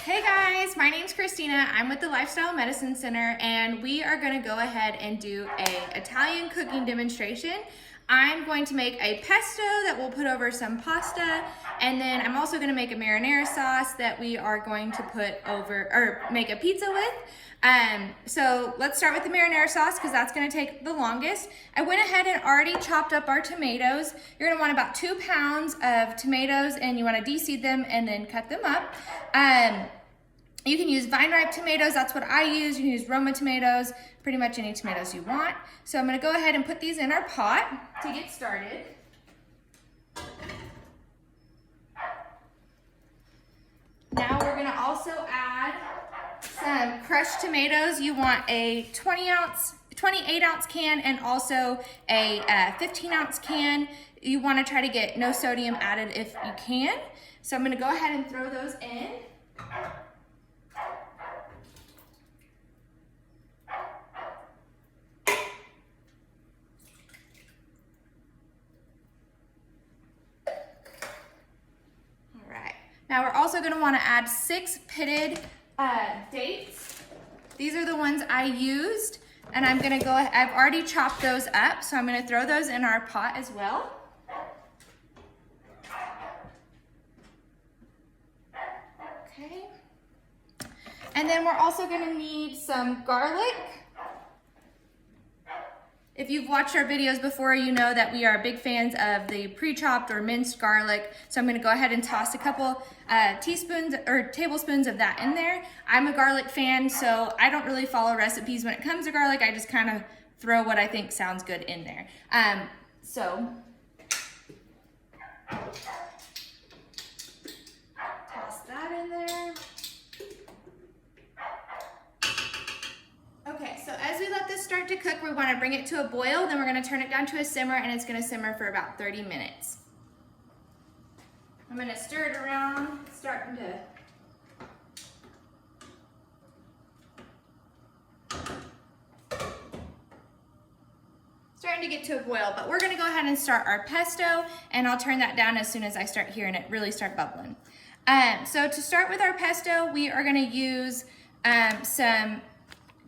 Hey guys, my name's Christina. I'm with the Lifestyle Medicine Center and we are going to go ahead and do a Italian cooking demonstration. I'm going to make a pesto that we'll put over some pasta, and then I'm also going to make a marinara sauce that we are going to put over, or make a pizza with. So let's start with the marinara sauce because that's going to take the longest. I went ahead and already chopped up our tomatoes. You're going to want about 2 pounds of tomatoes, and you want to de-seed them and then cut them up. You can use vine-ripe tomatoes, that's what I use. You can use Roma tomatoes, pretty much any tomatoes you want. So I'm gonna go ahead and put these in our pot to get started. Now we're gonna also add some crushed tomatoes. You want a 28-ounce can and also a 15-ounce can. You wanna try to get no sodium added if you can. So I'm gonna go ahead and throw those in. Now we're also going to want to add 6 pitted dates. These are the ones I used, and I'm going to I've already chopped those up, so I'm going to throw those in our pot as well. Okay. And then we're also going to need some garlic. If you've watched our videos before, you know that we are big fans of the pre-chopped or minced garlic. So I'm gonna go ahead and toss a couple teaspoons or tablespoons of that in there. I'm a garlic fan, so I don't really follow recipes when it comes to garlic. I just kind of throw what I think sounds good in there. Toss that in there. Okay, so as we let this start to cook, we want to bring it to a boil, then we're going to turn it down to a simmer, and it's going to simmer for about 30 minutes. I'm going to stir it around, starting to get to a boil, but we're going to go ahead and start our pesto, and I'll turn that down as soon as I start hearing it really start bubbling. So to start with our pesto, we are going to use some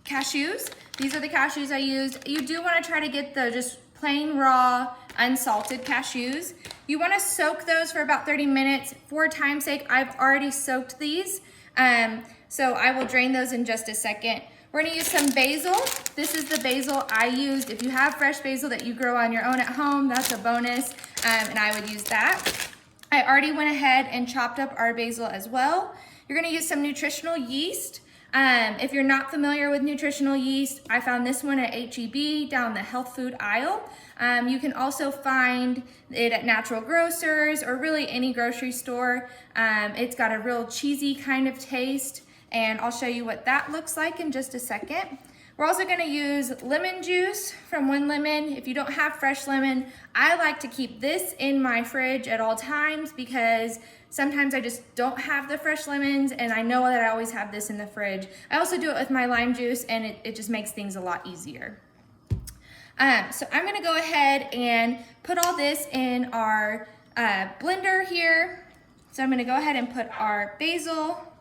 cashews. These are the cashews I used. You do want to try to get the just plain raw unsalted cashews. You want to soak those for about 30 minutes. For time's sake, I've already soaked these, so I will drain those in just a second. We're going to use some basil. This is the basil I used. If you have fresh basil that you grow on your own at home, that's a bonus, and I would use that. I already went ahead and chopped up our basil as well. You're going to use some nutritional yeast. If you're not familiar with nutritional yeast, I found this one at H-E-B down the health food aisle. You can also find it at natural grocers or really any grocery store. It's got a real cheesy kind of taste, and I'll show you what that looks like in just a second. We're also going to use lemon juice from One Lemon. If you don't have fresh lemon, I like to keep this in my fridge at all times because sometimes I just don't have the fresh lemons, and I know that I always have this in the fridge. I also do it with my lime juice, and it just makes things a lot easier. So I'm going to go ahead and put all this in our blender here. So I'm going to go ahead and put our basil,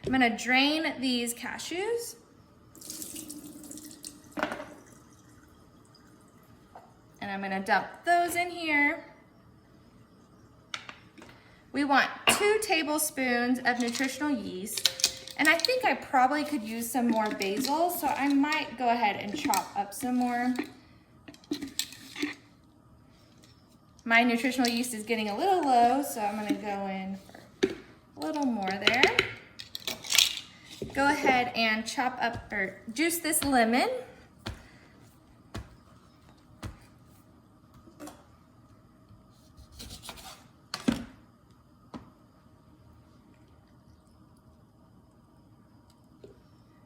I'm gonna drain these cashews. And I'm gonna dump those in here. We want 2 tablespoons of nutritional yeast. And I think I probably could use some more basil, so I might go ahead and chop up some more. My nutritional yeast is getting a little low, so I'm gonna go in for a little more there. Go ahead and chop up or juice this lemon.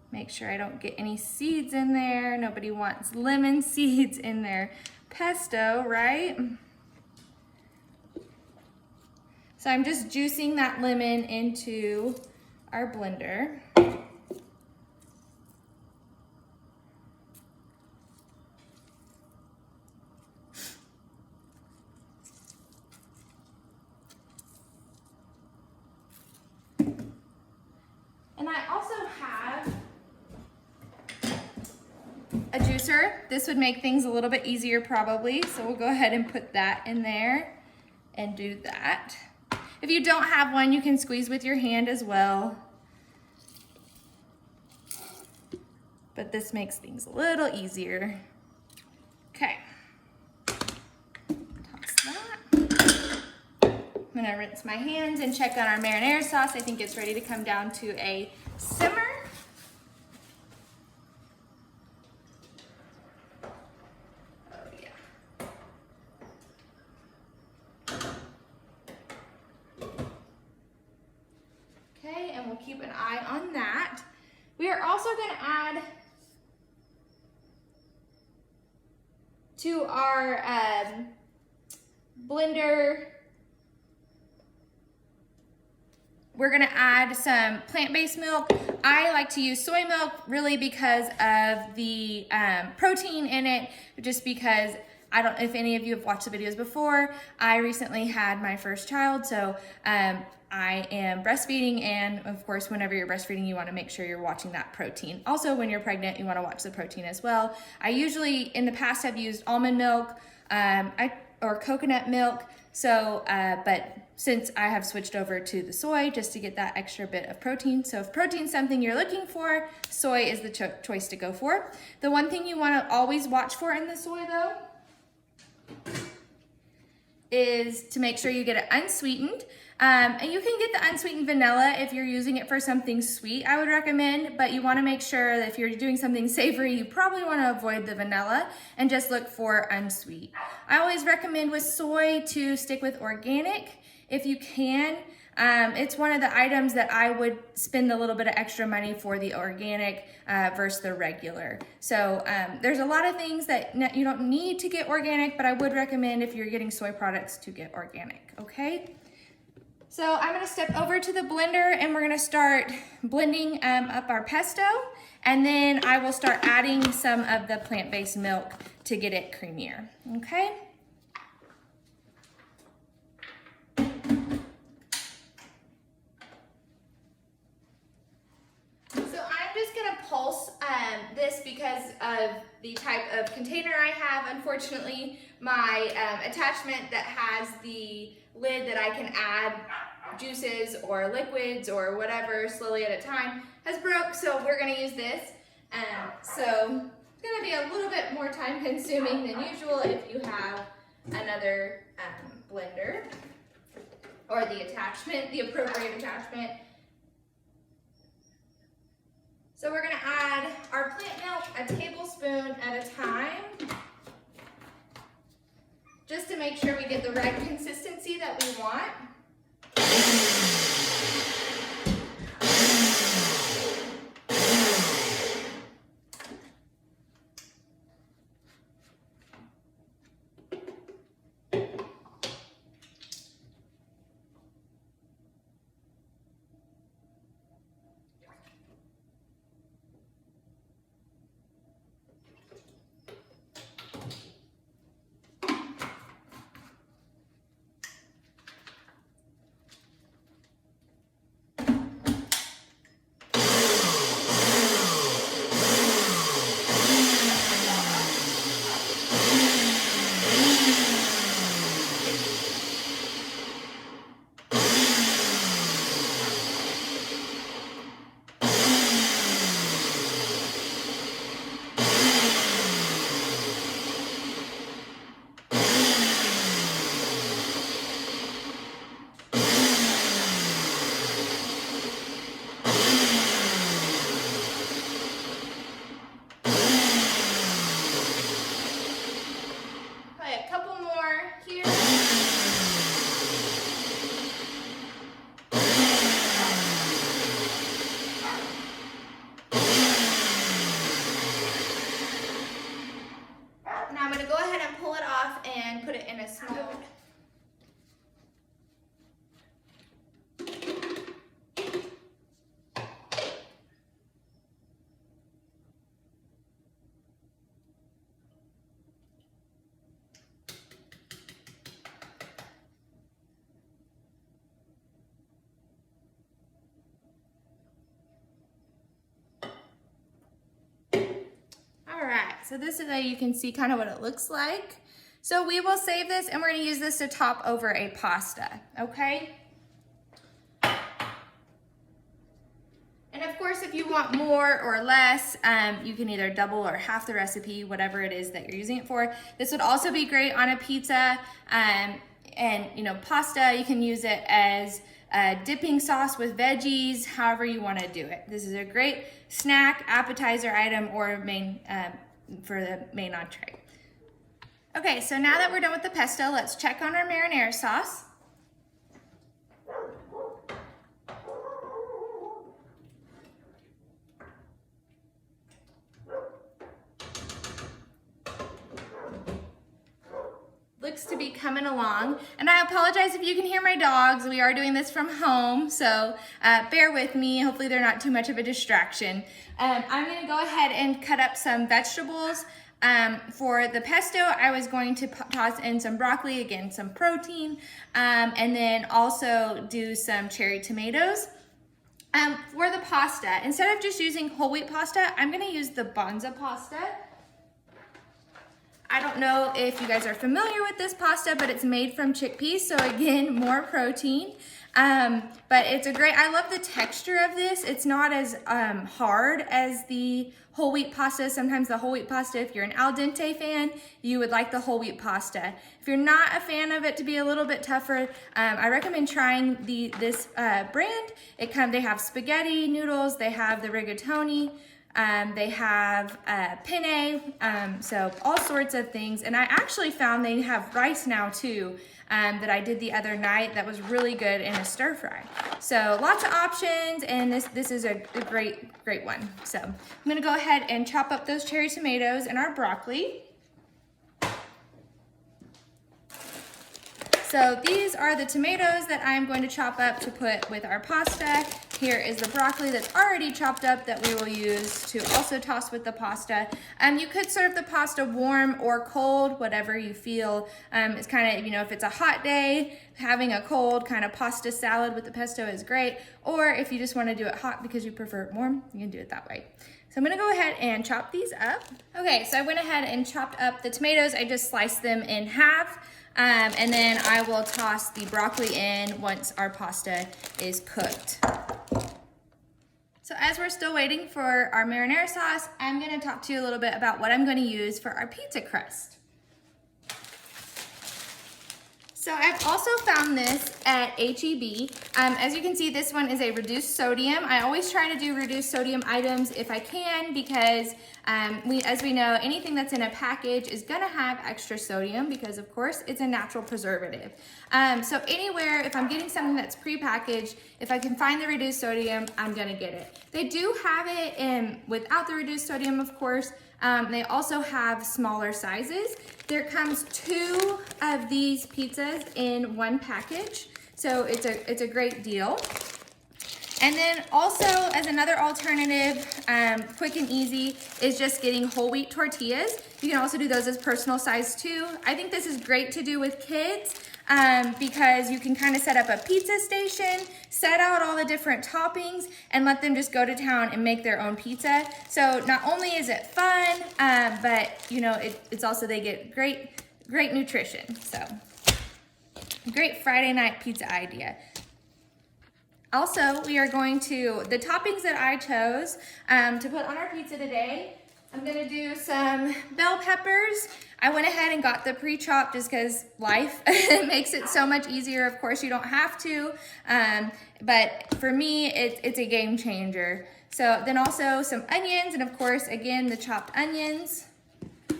Make sure I don't get any seeds in there. Nobody wants lemon seeds in their pesto, right? So I'm just juicing that lemon into our blender. I also have a juicer. This would make things a little bit easier probably, so we'll go ahead and put that in there and do that. If you don't have one, you can squeeze with your hand as well. But this makes things a little easier. Okay. Toss that. I'm gonna rinse my hands and check on our marinara sauce. I think it's ready to come down to a simmer. Okay, and we'll keep an eye on that. We are also going to add to our blender, we're going to add some plant-based milk. I like to use soy milk really because of the protein in it, just because I don't know if any of you have watched the videos before. I recently had my first child, so I am breastfeeding, and of course, whenever you're breastfeeding, you want to make sure you're watching that protein. Also, when you're pregnant, you want to watch the protein as well. I usually, in the past, have used almond milk or coconut milk, so, but since I have switched over to the soy just to get that extra bit of protein. So if protein's something you're looking for, soy is the choice to go for. The one thing you want to always watch for in the soy, though, is to make sure you get it unsweetened. And you can get the unsweetened vanilla if you're using it for something sweet, I would recommend, but you want to make sure that if you're doing something savory, you probably want to avoid the vanilla and just look for unsweet. I always recommend with soy to stick with organic if you can. It's one of the items that I would spend a little bit of extra money for, the organic versus the regular. So there's a lot of things that you don't need to get organic, but I would recommend if you're getting soy products to get organic, okay? So I'm gonna step over to the blender and we're gonna start blending up our pesto, and then I will start adding some of the plant-based milk to get it creamier, okay? Pulse this because of the type of container I have. Unfortunately, my attachment that has the lid that I can add juices or liquids or whatever slowly at a time has broke, so we're going to use this. So it's going to be a little bit more time consuming than usual if you have another blender or the attachment, the appropriate attachment. So we're gonna add our plant milk a tablespoon at a time, just to make sure we get the right consistency that we want. So this is how you can see kind of what it looks like. So we will save this and we're gonna use this to top over a pasta, okay? And of course, if you want more or less, you can either double or half the recipe, whatever it is that you're using it for. This would also be great on a pizza and you know, pasta. You can use it as a dipping sauce with veggies, however you want to do it. This is a great snack, appetizer item, or main for the main entree. Okay, so now that we're done with the pesto, let's check on our marinara sauce. Looks to be coming along, and I apologize if you can hear my dogs. We are doing this from home, so bear with me. Hopefully they're not too much of a distraction. I'm going to go ahead and cut up some vegetables. For the pesto, I was going to toss in some broccoli, again some protein, and then also do some cherry tomatoes. For the pasta, instead of just using whole wheat pasta, I'm going to use the Banza pasta. I don't know if you guys are familiar with this pasta, but it's made from chickpeas, so again, more protein. But it's a great, I love the texture of this. It's not as hard as the whole wheat pasta. Sometimes the whole wheat pasta, if you're an al dente fan, you would like the whole wheat pasta. If you're not a fan of it to be a little bit tougher, I recommend trying this brand. They have spaghetti noodles, they have the rigatoni, they have penne, so all sorts of things. And I actually found they have rice now too, that I did the other night that was really good in a stir fry. So lots of options, and this is a great one. So I'm gonna go ahead and chop up those cherry tomatoes and our broccoli. So these are the tomatoes that I'm going to chop up to put with our pasta. Here is the broccoli that's already chopped up that we will use to also toss with the pasta. You could serve the pasta warm or cold, whatever you feel. It's kind of, you know, if it's a hot day, having a cold kind of pasta salad with the pesto is great. Or if you just want to do it hot because you prefer it warm, you can do it that way. So I'm gonna go ahead and chop these up. Okay, so I went ahead and chopped up the tomatoes. I just sliced them in half. And then I will toss the broccoli in once our pasta is cooked. So as we're still waiting for our marinara sauce, I'm gonna talk to you a little bit about what I'm gonna use for our pizza crust. So I've also found this at H-E-B. As you can see, this one is a reduced sodium. I always try to do reduced sodium items if I can, because as we know, anything that's in a package is gonna have extra sodium because of course it's a natural preservative. So anywhere, if I'm getting something that's pre-packaged, if I can find the reduced sodium, I'm gonna get it. They do have it in without the reduced sodium, of course. They also have smaller sizes. There comes 2 of these pizzas in one package, so it's a great deal. And then also, as another alternative, quick and easy, is just getting whole wheat tortillas. You can also do those as personal size too. I think this is great to do with kids because you can kind of set up a pizza station, set out all the different toppings, and let them just go to town and make their own pizza. So not only is it fun, but you know, it's also, they get great nutrition. So great Friday night pizza idea. Also, we are going to, the toppings that I chose to put on our pizza today, I'm gonna do some bell peppers. I went ahead and got the pre-chopped just because life makes it so much easier. Of course, you don't have to, but for me, it's a game changer. So then also some onions, and of course, again, the chopped onions.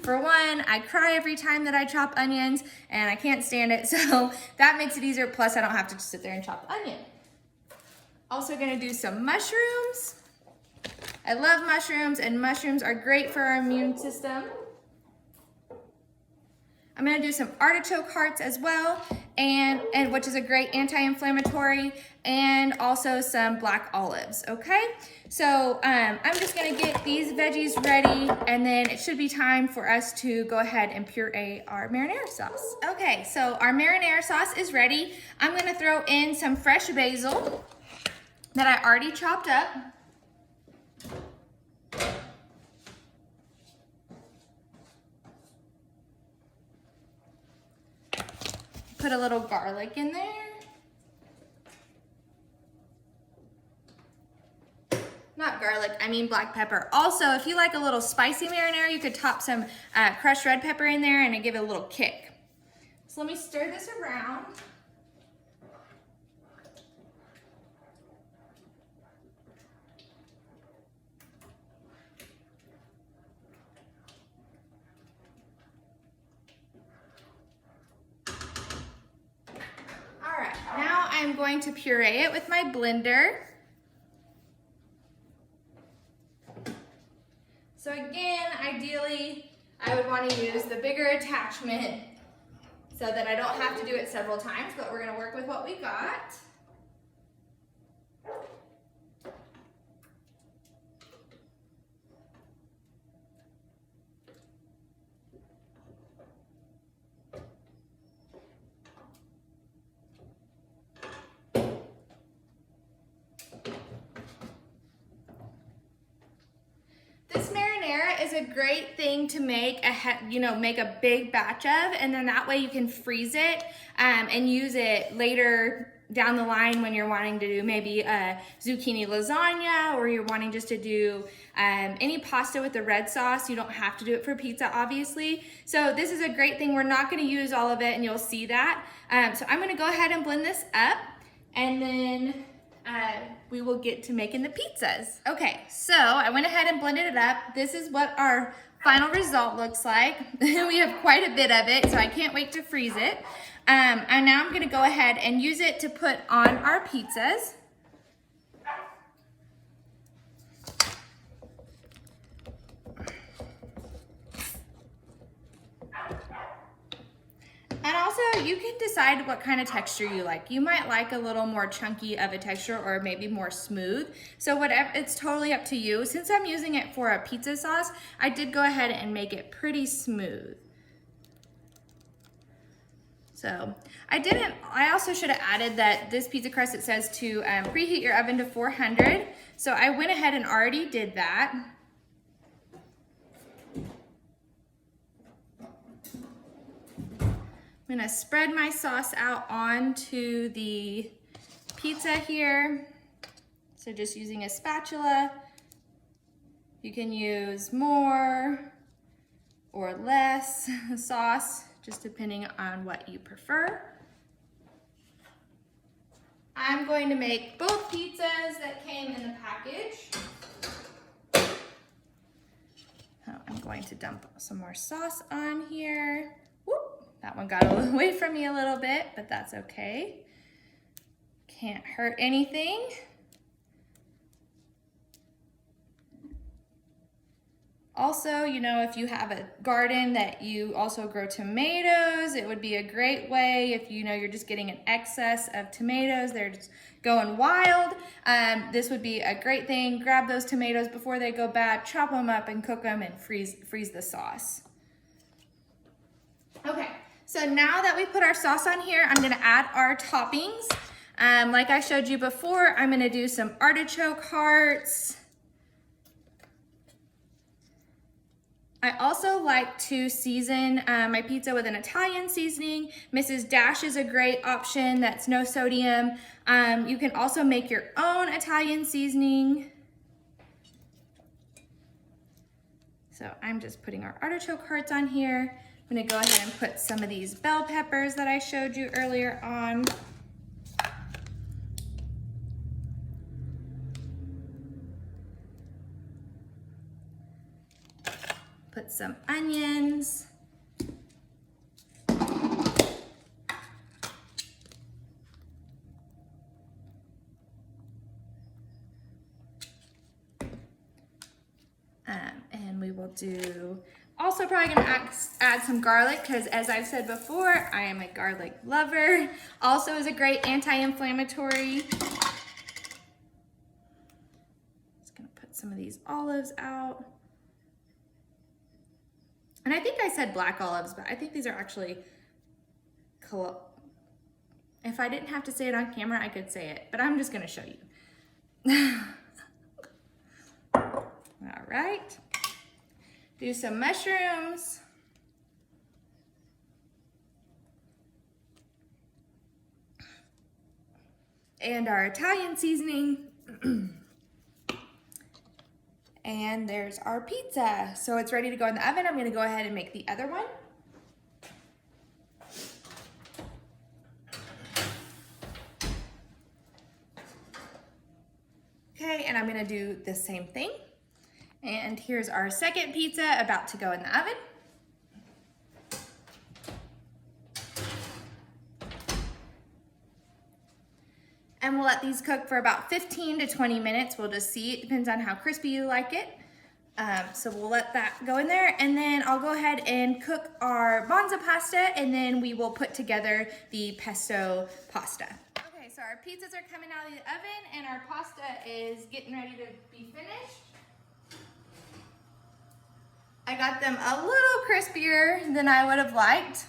For one, I cry every time that I chop onions, and I can't stand it, so that makes it easier. Plus, I don't have to just sit there and chop the onion. Also gonna do some mushrooms. I love mushrooms, and mushrooms are great for our immune system. I'm gonna do some artichoke hearts as well, and which is a great anti-inflammatory, and also some black olives, okay? So I'm just gonna get these veggies ready, and then it should be time for us to go ahead and puree our marinara sauce. Okay, so our marinara sauce is ready. I'm gonna throw in some fresh basil that I already chopped up. put a little garlic in there. Not garlic, I mean black pepper. Also, if you like a little spicy marinara, you could top some crushed red pepper in there and give it a little kick. So let me stir this around. All right, now I'm going to puree it with my blender. So again, ideally, I would want to use the bigger attachment so that I don't have to do it several times, but we're going to work with what we got. This marinara is a great thing to make make a big batch of, and then that way you can freeze it and use it later down the line when you're wanting to do maybe a zucchini lasagna, or you're wanting just to do any pasta with the red sauce. You don't have to do it for pizza, obviously. So this is a great thing. We're not going to use all of it, and you'll see that. So I'm going to go ahead and blend this up, and then we will get to making the pizzas. Okay, so I went ahead and blended it up. This is what our final result looks like. We have quite a bit of it, so I can't wait to freeze it. And now I'm gonna go ahead and use it to put on our pizzas. And also, you can decide what kind of texture you like. You might like a little more chunky of a texture, or maybe more smooth. So whatever, it's totally up to you. Since I'm using it for a pizza sauce, I did go ahead and make it pretty smooth. So I also should have added that this pizza crust, it says to preheat your oven to 400. So I went ahead and already did that. I'm gonna spread my sauce out onto the pizza here. So just using a spatula. You can use more or less sauce, just depending on what you prefer. I'm going to make both pizzas that came in the package. I'm going to dump some more sauce on here. Whoop, that one got away from me a little bit, but that's okay. Can't hurt anything. Also, you know, if you have a garden that you also grow tomatoes, it would be a great way if you know you're just getting an excess of tomatoes, they're just going wild. This would be a great thing. Grab those tomatoes before they go bad, chop them up and cook them and freeze the sauce. Okay, so now that we put our sauce on here, I'm gonna add our toppings. Like I showed you before, I'm gonna do some artichoke hearts. I also like to season my pizza with an Italian seasoning. Mrs. Dash is a great option that's no sodium. You can also make your own Italian seasoning. So I'm just putting our artichoke hearts on here. I'm gonna go ahead and put some of these bell peppers that I showed you earlier on. Put some onions. And we will do, also probably gonna add some garlic, because as I've said before, I am a garlic lover. Also is a great anti-inflammatory. Just gonna put some of these olives out. And I think I said black olives, but I think these are actually, if I didn't have to say it on camera, I could say it, but I'm just gonna show you. All right, do some mushrooms. and our Italian seasoning. And there's our pizza. So it's ready to go in the oven. I'm gonna go ahead and make the other one. Okay, and I'm gonna do the same thing. And here's our second pizza about to go in the oven. And we'll let these cook for about 15 to 20 minutes. We'll just see, it depends on how crispy you like it. So we'll let that go in there, and then I'll go ahead and cook our bonza pasta, and then we will put together the pesto pasta. Okay, so our pizzas are coming out of the oven, and our pasta is getting ready to be finished. I got them a little crispier than I would have liked.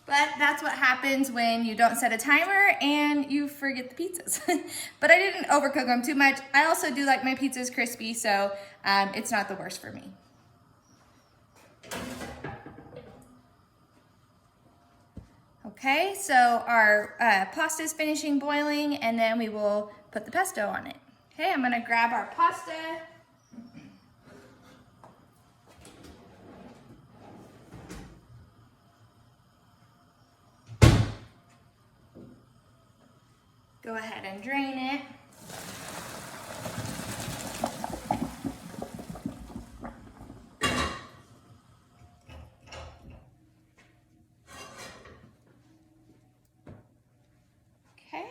But that's what happens when you don't set a timer and you forget the pizzas. But I didn't overcook them too much. I also do like my pizzas crispy, so it's not the worst for me. Okay, so our pasta is finishing boiling, and then we will put the pesto on it. Okay, I'm gonna grab our pasta. Go ahead and drain it. Okay.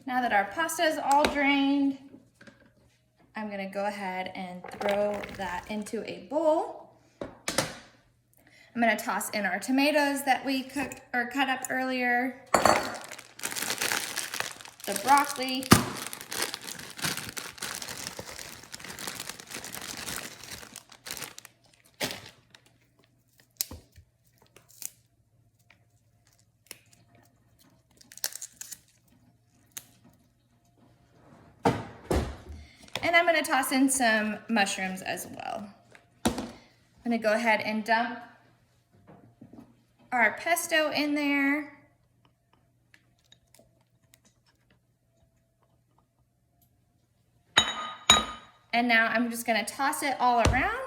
Now that our pasta is all drained, I'm gonna go ahead and throw that into a bowl. I'm gonna toss in our tomatoes that we cooked or cut up earlier, the broccoli, and I'm gonna toss in some mushrooms as well. I'm gonna go ahead and dump our pesto in there. And now I'm just gonna toss it all around.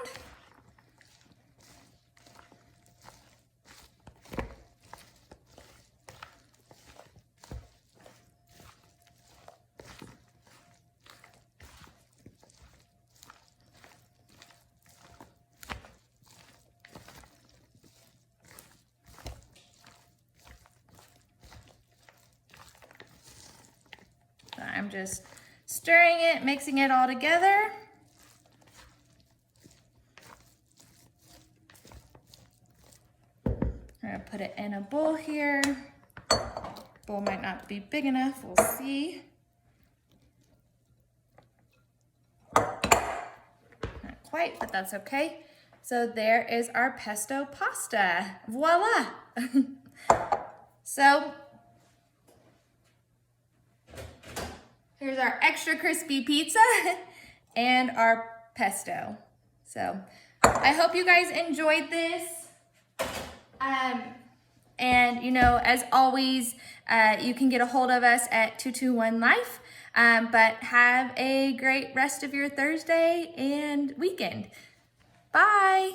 I'm just stirring it, mixing it all together. I'm gonna put it in a bowl here. Bowl might not be big enough, we'll see. Not quite, but that's okay. So there is our pesto pasta. Voila! So here's our extra crispy pizza and our pesto. So I hope you guys enjoyed this. And you know, as always, you can get a hold of us at 221 Life. But have a great rest of your Thursday and weekend. Bye.